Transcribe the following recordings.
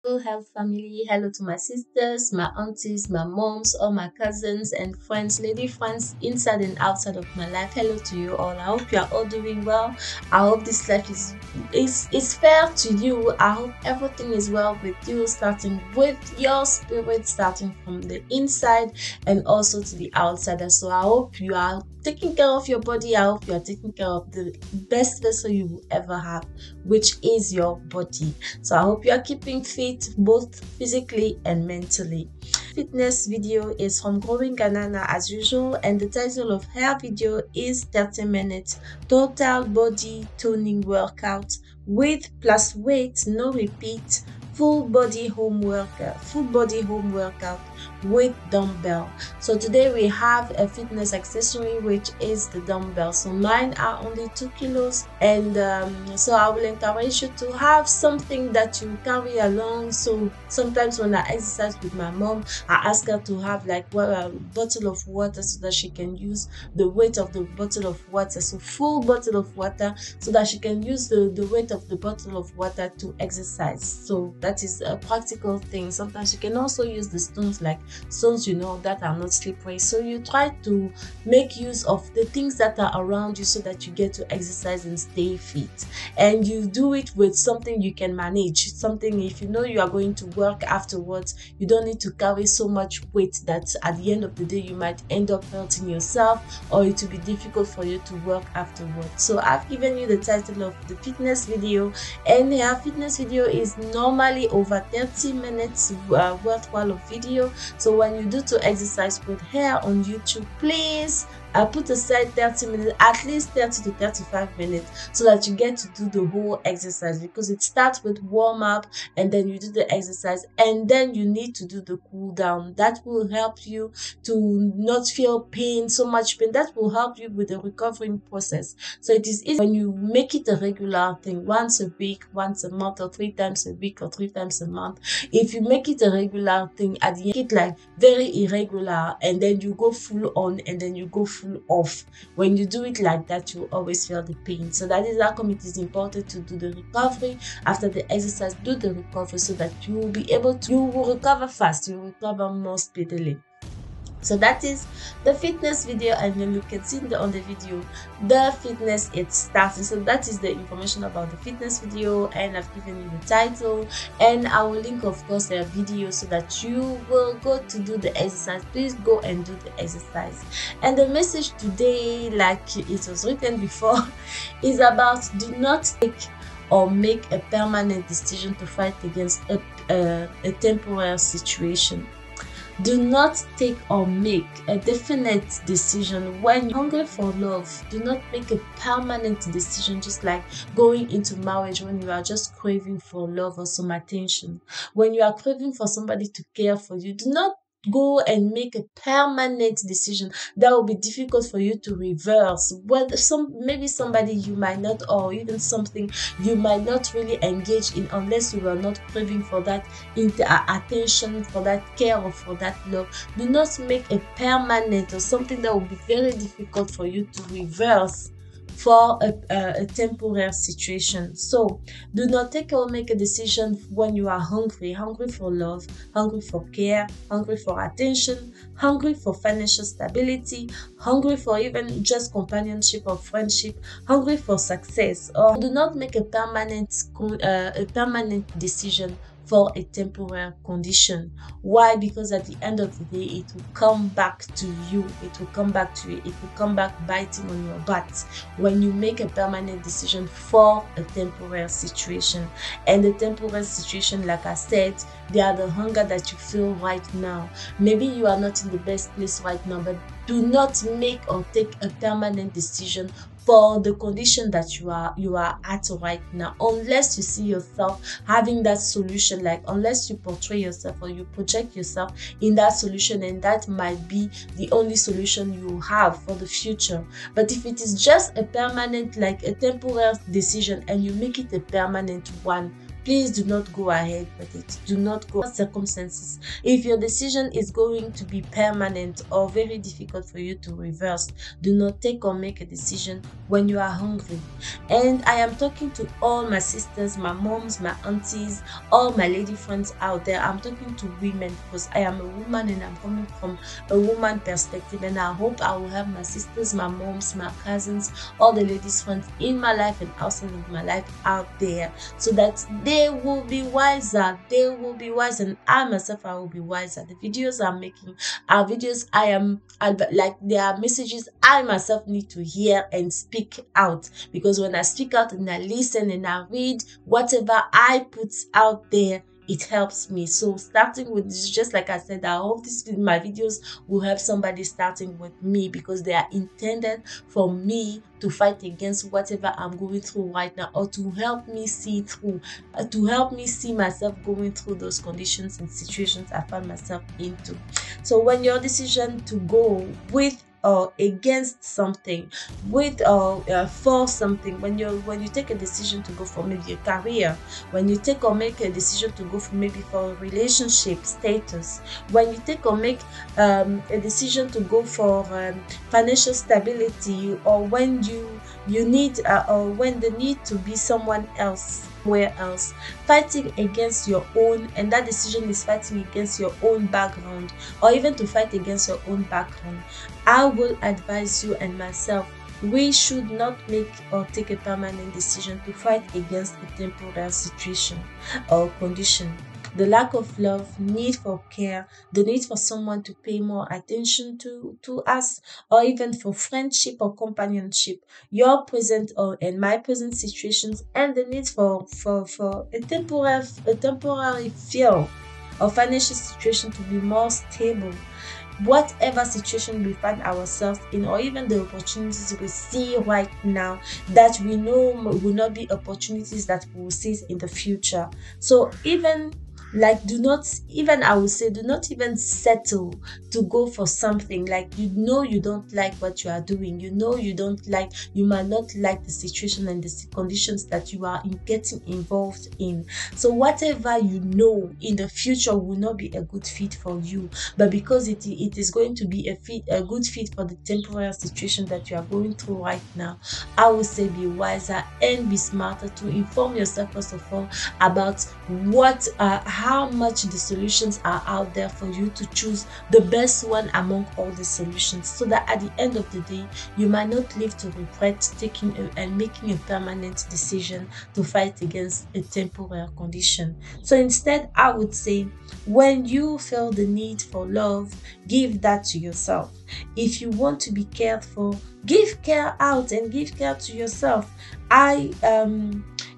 Hello, health family. Hello to my sisters, my aunties, my moms, all my cousins and friends, lady friends inside and outside of my life. Hello to you all. I hope you are all doing well. I hope this life is fair to you. I hope everything is well with you, starting with your spirit, starting from the inside and also to the outside. So I hope you are taking care of your body. I hope you are taking care of the best vessel you will ever have, which is your body. So I hope you are keeping fit both physically and mentally. Fitness video is from Growinghannanas as usual, and the title of her video is 30 minutes total body toning workout with plus weight, no repeat, full body home workout with dumbbell. So today we have a fitness accessory, which is the dumbbell. So mine are only 2 kilos, and so I will encourage you to have something that you carry along. So sometimes when I exercise with my mom, I ask her to have like a bottle of water so that she can use the weight of the bottle of water, so full bottle of water, so that she can use the weight of the bottle of water to exercise. So that is a practical thing. Sometimes you can also use the stones, like stones that are not slippery. So you try to make use of the things that are around you so that you get to exercise and stay fit, and you do it with something you can manage. Something, if you know you are going to work afterwards, you don't need to carry so much weight that at the end of the day you might end up hurting yourself, or it will be difficult for you to work afterwards. So I've given you the title of the fitness video, and our fitness video is normally over 30 minutes worthwhile of video. So when you do to exercise with her on YouTube, please put aside 30 minutes, at least 30 to 35 minutes, so that you get to do the whole exercise, because it starts with warm up and then you do the exercise, and then you need to do the cool down. That will help you to not feel pain, so much pain. That will help you with the recovering process. So it is easy when you make it a regular thing, once a week, once a month, or 3 times a week, or 3 times a month. If you make it a regular thing, at the end, it like very irregular, and then you go full on and then you go full off. When you do it like that, you always feel the pain. So that is how come it is important to do the recovery after the exercise. Do the recovery so that you will be able to, you will recover fast, you will recover more speedily. So that is the fitness video, and then you can see on the video the fitness it's starting. So that is the information about the fitness video, and I've given you the title, and I will link of course a video so that you will go to do the exercise. Please go and do the exercise. And the message today, like it was written before, is about do not take or make a permanent decision to fight against a temporary situation. Do not take or make a definite decision when you're hungry for love. Do not make a permanent decision, just like going into marriage when you are just craving for love or some attention. When you are craving for somebody to care for you, do not go and make a permanent decision. That will be difficult for you to reverse. Well, maybe somebody you might not, or even something you might not really engage in unless you are not craving for that attention, for that care, or for that love. Do not make a permanent or something that will be very difficult for you to reverse for a temporary situation. So do not take or make a decision when you are hungry for love, hungry for care, hungry for attention, hungry for financial stability, hungry for even just companionship or friendship, hungry for success. Or do not make a permanent decision for a temporary condition. Why? Because at the end of the day, it will come back to you. It will come back to you. It will come back biting on your butt when you make a permanent decision for a temporary situation. And the temporary situation, like I said, they are the hunger that you feel right now. Maybe you are not in the best place right now, but do not make or take a permanent decision for the condition that you are at right now, unless you see yourself having that solution, like unless you portray yourself or you project yourself in that solution, and that might be the only solution you have for the future. But if it is just a permanent, like a temporary decision, and you make it a permanent one, please do not go ahead with it. Do not go circumstances. If your decision is going to be permanent or very difficult for you to reverse, do not take or make a decision when you are hungry. And I am talking to all my sisters, my moms, my aunties, all my lady friends out there. I'm talking to women because I am a woman and I'm coming from a woman perspective, and I hope I will have my sisters, my moms, my cousins, all the ladies friends in my life and outside of my life out there, so that they will be wiser. They will be wise, and I myself, I will be wiser. The videos I'm making are videos like, there are messages I myself need to hear and speak out, because when I speak out and I listen and I read whatever I put out there, it helps me. So starting with this, just like I said, I hope my videos will help somebody starting with me, because they are intended for me to fight against whatever I'm going through right now, or to help me see through, to help me see myself going through those conditions and situations I find myself into. So when your decision to go with or against something, with or for something, when you take a decision to go for maybe a career, when you take or make a decision to go for maybe for a relationship status, when you take or make a decision to go for financial stability, or when you need or when the need to be someone else, where else, fighting against your own, and that decision is fighting against your own background, or even to fight against your own background, I will advise you and myself, we should not make or take a permanent decision to fight against a temporary situation or condition. The lack of love, need for care, the need for someone to pay more attention to us, or even for friendship or companionship, your present or and my present situations, and the need for a temporary feel or financial situation to be more stable. Whatever situation we find ourselves in, or even the opportunities we see right now that we know will not be opportunities that we will see in the future. So even like, do not even, I would say, do not even settle to go for something like, you don't like what you are doing, you might not like the situation and the conditions that you are getting involved in. So whatever you know in the future will not be a good fit for you, but because it is going to be a good fit for the temporary situation that you are going through right now, I would say be wiser and be smarter to inform yourself first of all about how much the solutions are out there for you to choose the best one among all the solutions, so that at the end of the day you might not live to regret taking and making a permanent decision to fight against a temporary condition. So instead, I would say, when you feel the need for love, give that to yourself. If you want to be cared for, give care out and give care to yourself.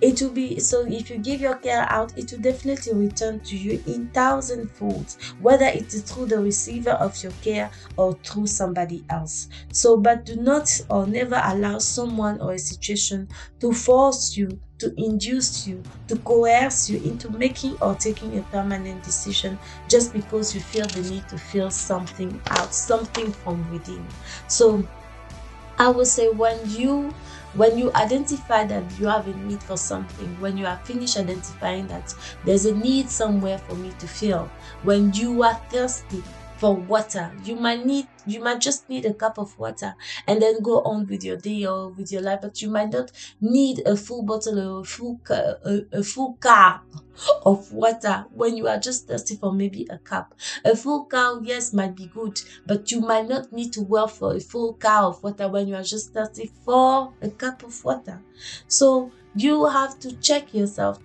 It will be so, if you give your care out, it will definitely return to you in thousandfold, whether it is through the receiver of your care or through somebody else. So, but do not or never allow someone or a situation to force you, to induce you, to coerce you into making or taking a permanent decision just because you feel the need to feel something out, something from within. So I would say, when you identify that you have a need for something, when you are finished identifying that there's a need somewhere for me to fill, when you are thirsty for water, you might just need a cup of water and then go on with your day or with your life, but you might not need a full bottle or a full cup of water when you are just thirsty for maybe a cup. A full cow, yes, might be good, but you might not need to well for a full cow of water when you are just thirsty for a cup of water. So you have to check yourself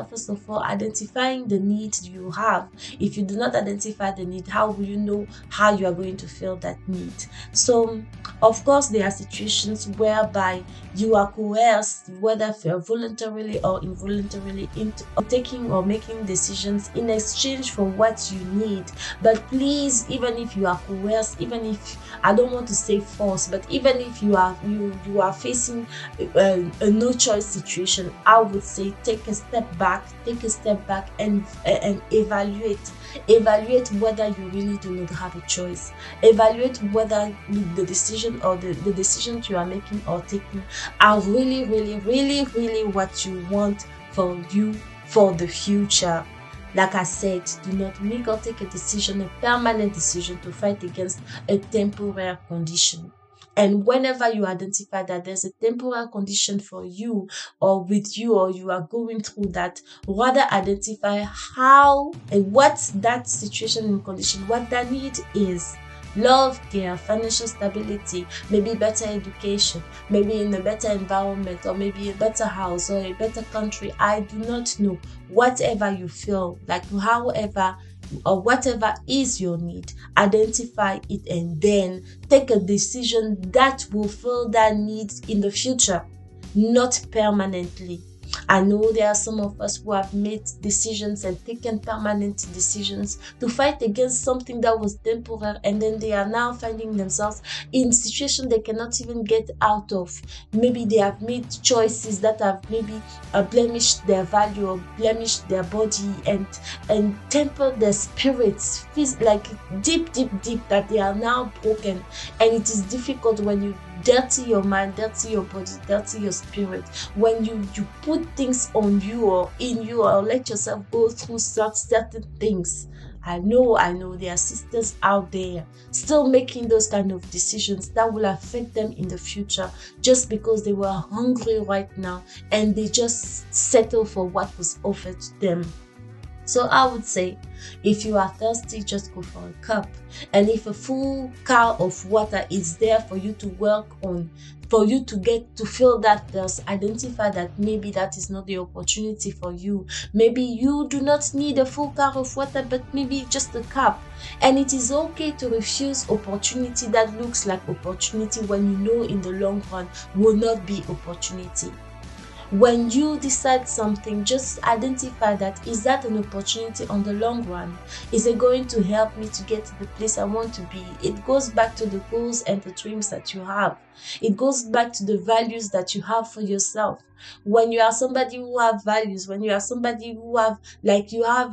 first of all, identifying the need you have. If you do not identify the need, how will you know how you are going to fill that need? So of course there are situations whereby you are coerced, whether voluntarily or involuntarily, into taking or making decisions in exchange for what you need. But please, even if you are coerced, even if, I don't want to say force, but even if you are facing a no choice situation, I would say take a step back and evaluate whether you really do not have a choice. Evaluate whether the decision or the decisions you are making or taking are really what you want for you for the future. Like I said, do not make or take a decision, a permanent decision, to fight against a temporary condition. And whenever you identify that there's a temporary condition for you or with you, or you are going through that, rather identify how and what that situation and condition, what that need is. Love, care, financial stability, maybe better education, maybe in a better environment, or maybe a better house or a better country. I do not know. Whatever you feel like, however or whatever is your need, identify it and then take a decision that will fill that need in the future, not permanently. I know there are some of us who have made decisions and taken permanent decisions to fight against something that was temporary, and then they are now finding themselves in situations they cannot even get out of. Maybe they have made choices that have maybe blemished their value or blemished their body and tempered their spirits, like deep, that they are now broken. And it is difficult when you dirty your mind, dirty your body, dirty your spirit, when you put things on you or in you, or let yourself go through certain things. I know there are sisters out there still making those kind of decisions that will affect them in the future, just because they were hungry right now and they just settle for what was offered to them. So I would say, if you are thirsty, just go for a cup. And if a full car of water is there for you to work on, for you to get to feel that thirst, identify that maybe that is not the opportunity for you. Maybe you do not need a full car of water, but maybe just a cup. And it is okay to refuse opportunity that looks like opportunity when you know in the long run will not be opportunity. When you decide something, just identify that, is that an opportunity on the long run? Is it going to help me to get to the place I want to be? It goes back to the goals and the dreams that you have. It goes back to the values that you have for yourself. When you are somebody who have values, when you are somebody who have, like, you have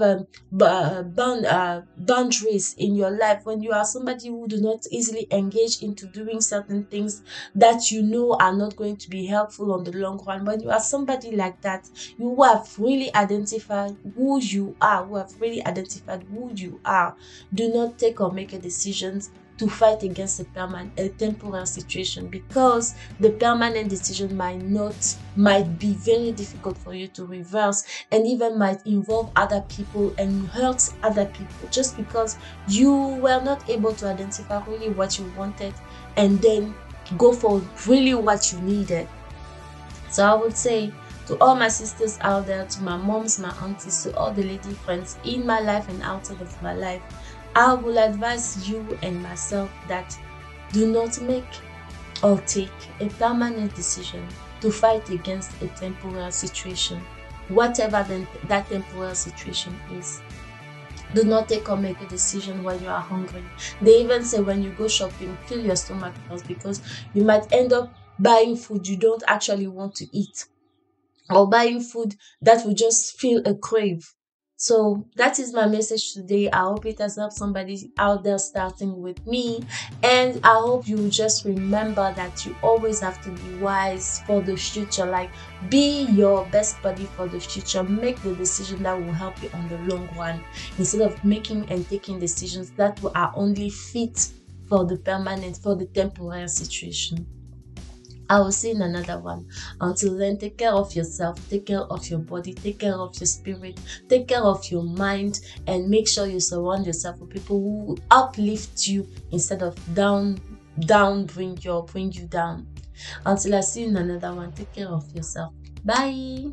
boundaries in your life, when you are somebody who do not easily engage into doing certain things that you know are not going to be helpful on the long run, when you are somebody like that, you have really identified who you are, do not take or make a decision to fight against a temporary situation, because the permanent decision might be very difficult for you to reverse, and even might involve other people and hurt other people, just because you were not able to identify really what you wanted and then go for really what you needed. So I would say, to all my sisters out there, to my moms, my aunties, to all the lady friends in my life and outside of my life, I will advise you and myself that do not make or take a permanent decision to fight against a temporary situation, whatever that temporary situation is. Do not take or make a decision when you are hungry. They even say when you go shopping, fill your stomach first, because you might end up buying food you don't actually want to eat, or buying food that will just feel a crave. So that is my message today. I hope it has helped somebody out there starting with me. And I hope you just remember that you always have to be wise for the future. Like, be your best buddy for the future. Make the decision that will help you on the long run, instead of making and taking decisions that are only fit for the temporary situation. I will see in another one. Until then, take care of yourself, take care of your body, take care of your spirit, take care of your mind, and make sure you surround yourself with people who uplift you instead of bring you down. Until I see you in another one, take care of yourself. Bye.